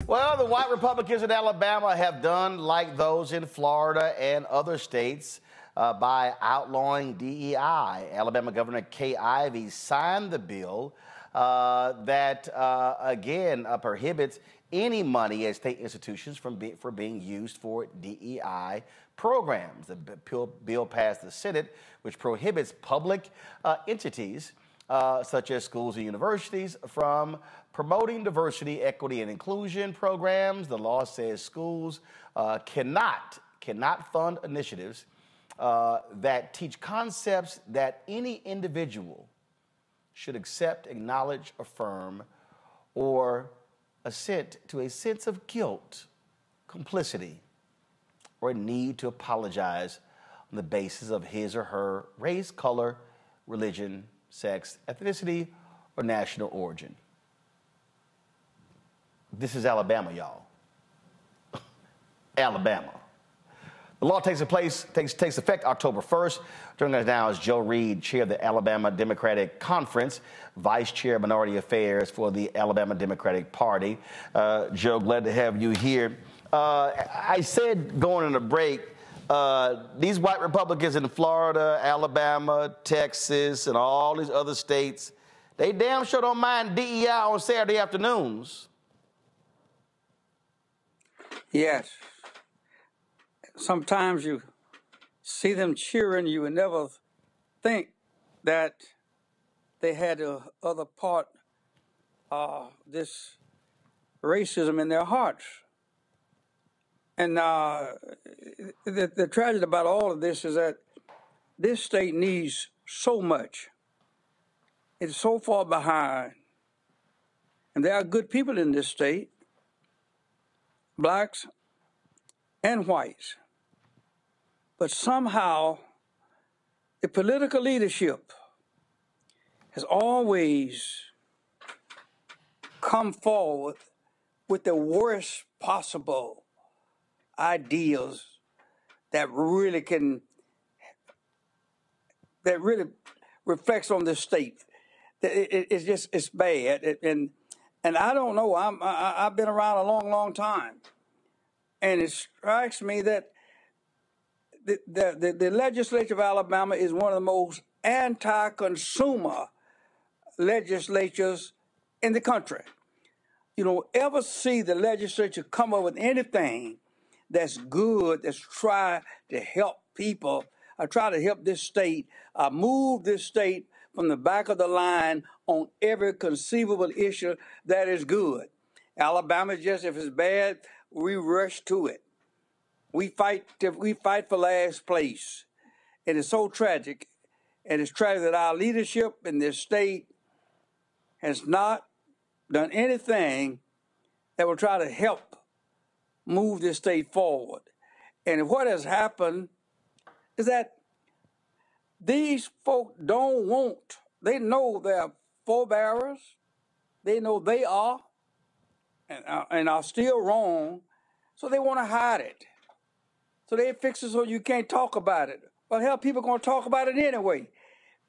Well, the white Republicans in Alabama have done like those in Florida and other states by outlawing DEI. Alabama Governor Ivey signed the bill that, again, prohibits any money at state institutions for being used for DEI programs. The bill passed the Senate, which prohibits public entities such as schools and universities from promoting diversity, equity, and inclusion programs. The law says schools cannot fund initiatives that teach concepts that any individual should accept, acknowledge, affirm, or assent to a sense of guilt, complicity, or a need to apologize on the basis of his or her race, color, religion, sex, ethnicity, or national origin. This is Alabama, y'all. Alabama. The law takes effect October 1st. Joining us now is Joe Reed, chair of the Alabama Democratic Conference, vice chair of minority affairs for the Alabama Democratic Party. Joe, glad to have you here. I said going in a break, these white Republicans in Florida, Alabama, Texas, and all these other states, they damn sure don't mind DEI on Saturday afternoons. Yes. Sometimes you see them cheering, you would never think that they had the other part, this racism in their hearts. And the tragedy about all of this is that this state needs so much. It's so far behind. And there are good people in this state, blacks and whites. But somehow the political leadership has always come forward with the worst possible ideals that really reflects on this state. It's bad, and I don't know. I've been around a long time, and it strikes me that the legislature of Alabama is one of the most anti-consumer legislatures in the country. You don't ever see the legislature come up with anything that's good, that's try to help people, try to help this state, move this state from the back of the line on every conceivable issue that is good. Alabama, just if it's bad, we rush to it. We fight for last place. It is so tragic, and it's tragic that our leadership in this state has not done anything that will try to help move this state forward. And what has happened is that these folk they know their forebearers, they know they are, and are still wrong, so they want to hide it. So they fix it so you can't talk about it. Well, hell, people are going to talk about it anyway.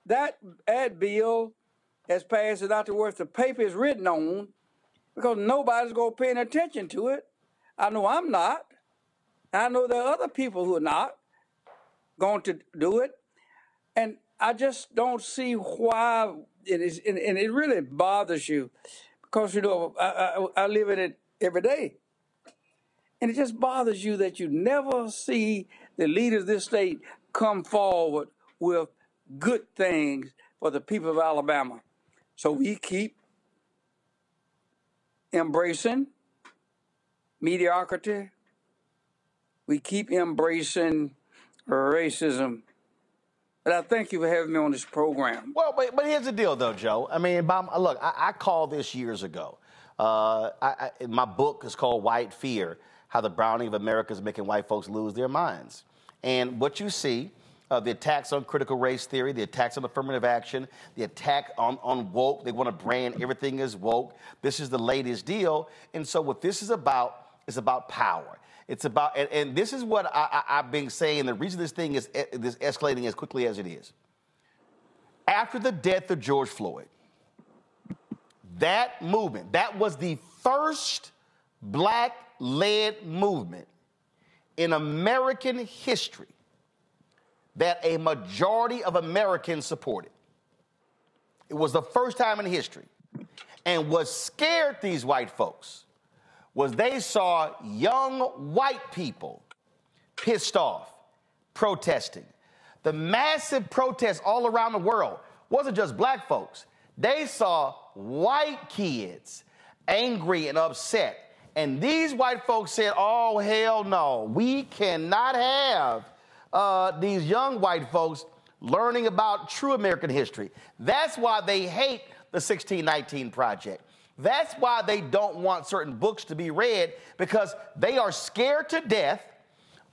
That ad bill has passed it out to worth the paper is written on because nobody's going to pay any attention to it. I know I'm not. I know there are other people who are not going to do it. And I just don't see why it is, and it really bothers you because, you know, I live in it every day. And it just bothers you that you never see the leaders of this state come forward with good things for the people of Alabama. So we keep embracing mediocrity. We keep embracing racism. But I thank you for having me on this program. Well, but here's the deal, though, Joe. I mean, look, I called this years ago. My book is called White Fear, How the Browning of America is Making White Folks Lose Their Minds. And what you see, the attacks on critical race theory, the attacks on affirmative action, the attack on woke, they want to brand everything as woke. This is the latest deal. And so what this is about power. It's about, and this is what I've been saying, the reason this thing is escalating as quickly as it is. After the death of George Floyd, that movement, that was the first black-led movement in American history that a majority of Americans supported. It was the first time in history. And what scared these white folks was they saw young white people pissed off, protesting. The massive protests all around the world wasn't just black folks. They saw white kids angry and upset. And these white folks said, oh, hell no, we cannot have these young white folks learning about true American history. That's why they hate the 1619 Project. That's why they don't want certain books to be read, because they are scared to death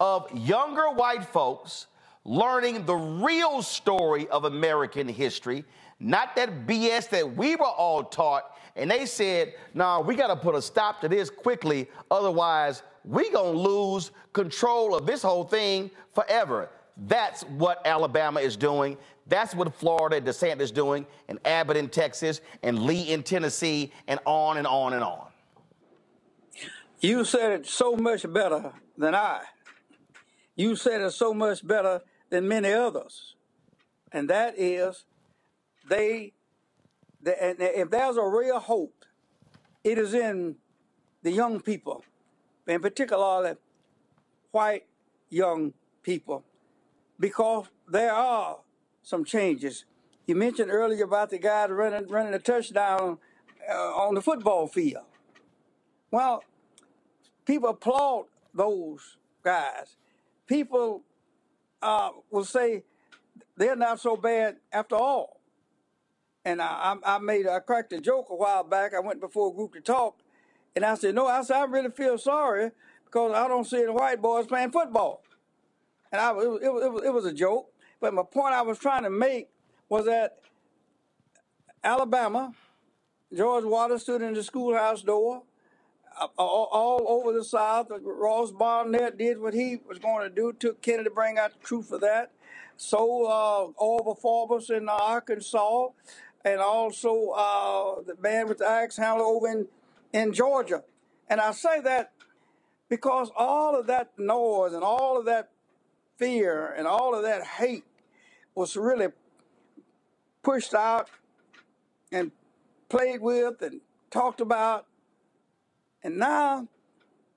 of younger white folks learning the real story of American history, not that BS that we were all taught. And they said, no, we got to put a stop to this quickly. Otherwise, we going to lose control of this whole thing forever. That's what Alabama is doing. That's what Florida and DeSantis is doing, and Abbott in Texas, and Lee in Tennessee, and on and on and on. You said it so much better than I. You said it so much better than many others. And that is, and if there's a real hope, it is in the young people, in particular white young people, because there are some changes. You mentioned earlier about the guys running a touchdown on the football field. Well, people applaud those guys. People will say they're not so bad after all. And I cracked a joke a while back. I went before a group to talk, and I said, I really feel sorry because I don't see the white boys playing football. And it was a joke. But my point I was trying to make was that Alabama, George Waters stood in the schoolhouse door. All over the South, Ross Barnett did what he was going to do, took Kennedy to bring out the truth of that. So Orville Forbes in Arkansas, and also the man with the axe handler over in Georgia. And I say that because all of that noise and all of that fear and all of that hate was really pushed out and played with and talked about. And now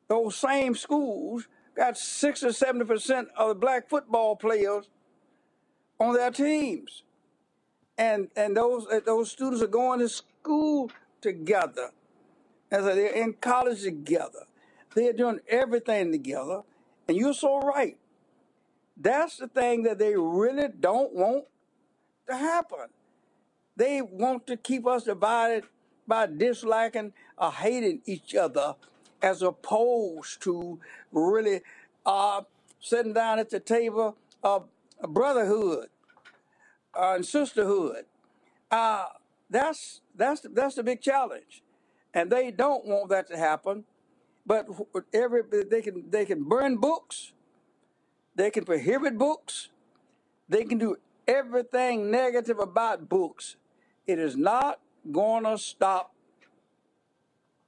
those same schools got 60 or 70% of the black football players on their teams. And those students are going to school together. As they're in college together. They're doing everything together. And you're so right. That's the thing that they really don't want to happen. They want to keep us divided by disliking or hating each other, as opposed to really sitting down at the table of brotherhood and sisterhood. That's the big challenge, and they don't want that to happen. But they can burn books, they can prohibit books, they can do everything negative about books. It is not going to stop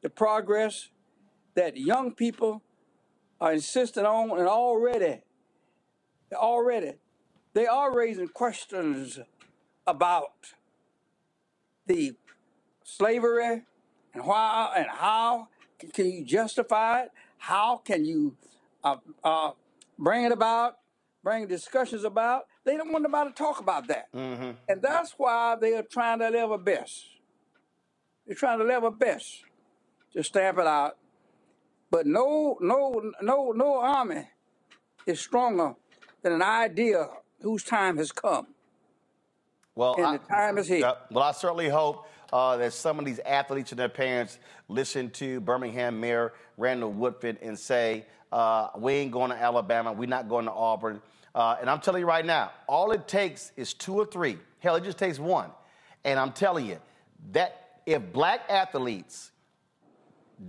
the progress that young people are insisting on, and already they are raising questions about the slavery and why and how can you justify it? How can you bring discussions about? They don't want nobody to talk about that. Mm-hmm. And that's why they are trying their level best. They're trying their level best to stamp it out. But no army is stronger than an idea whose time has come. Well, and the time is here. Well, I certainly hope that some of these athletes and their parents listen to Birmingham Mayor Randall Woodfin and say, we ain't going to Alabama, we're not going to Auburn. And I'm telling you right now, all it takes is 2 or 3. Hell, it just takes 1. And I'm telling you that if black athletes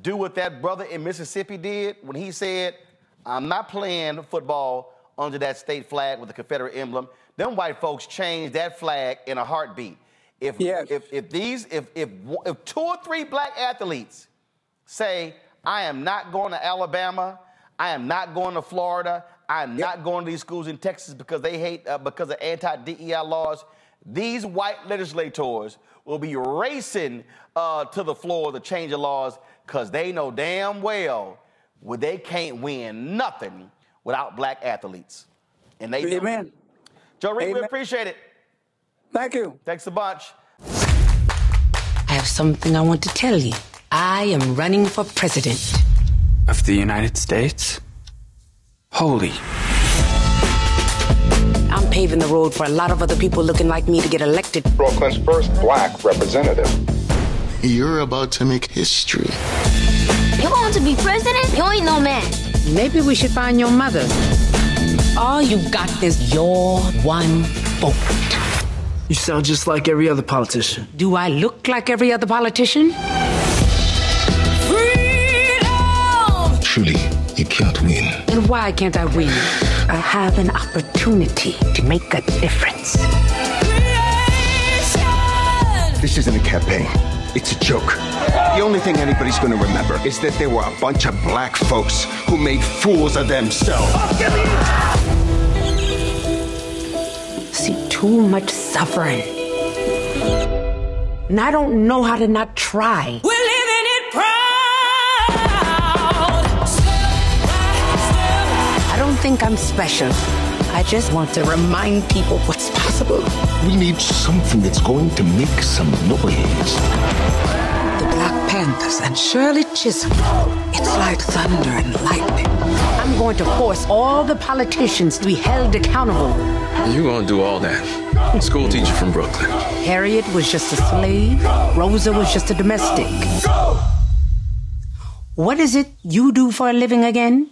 do what that brother in Mississippi did when he said, I'm not playing football under that state flag with the Confederate emblem, them white folks changed that flag in a heartbeat. If 2 or 3 black athletes say, I am not going to Alabama. I am not going to Florida. I am not going to these schools in Texas because they hate, because of anti-DEI laws. These white legislators will be racing to the floor to change the laws because they know damn well they can't win nothing without black athletes. And they Amen. do. Joe Reed, we Amen. appreciate it. Thank you. Thanks a bunch. I have something I want to tell you. I am running for president. Of the United States? Holy. I'm paving the road for a lot of other people looking like me to get elected. Brooklyn's first black representative. You're about to make history. You want to be president? You ain't no man. Maybe we should find your mother. All you got is your one vote. You sound just like every other politician. Do I look like every other politician? Freedom! Truly, you can't win. And why can't I win? I have an opportunity to make a difference. This isn't a campaign. It's a joke. The only thing anybody's going to remember is that there were a bunch of black folks who made fools of themselves. See too much suffering. And I don't know how to not try. We're living it proud. I don't think I'm special. I just want to remind people what's possible. We need something that's going to make some noise. The Black Panthers and Shirley Chisholm. It's like thunder and lightning. I'm going to force all the politicians to be held accountable. You gonna do all that? School teacher from Brooklyn. Harriet was just a slave. Rosa was just a domestic. What is it you do for a living again?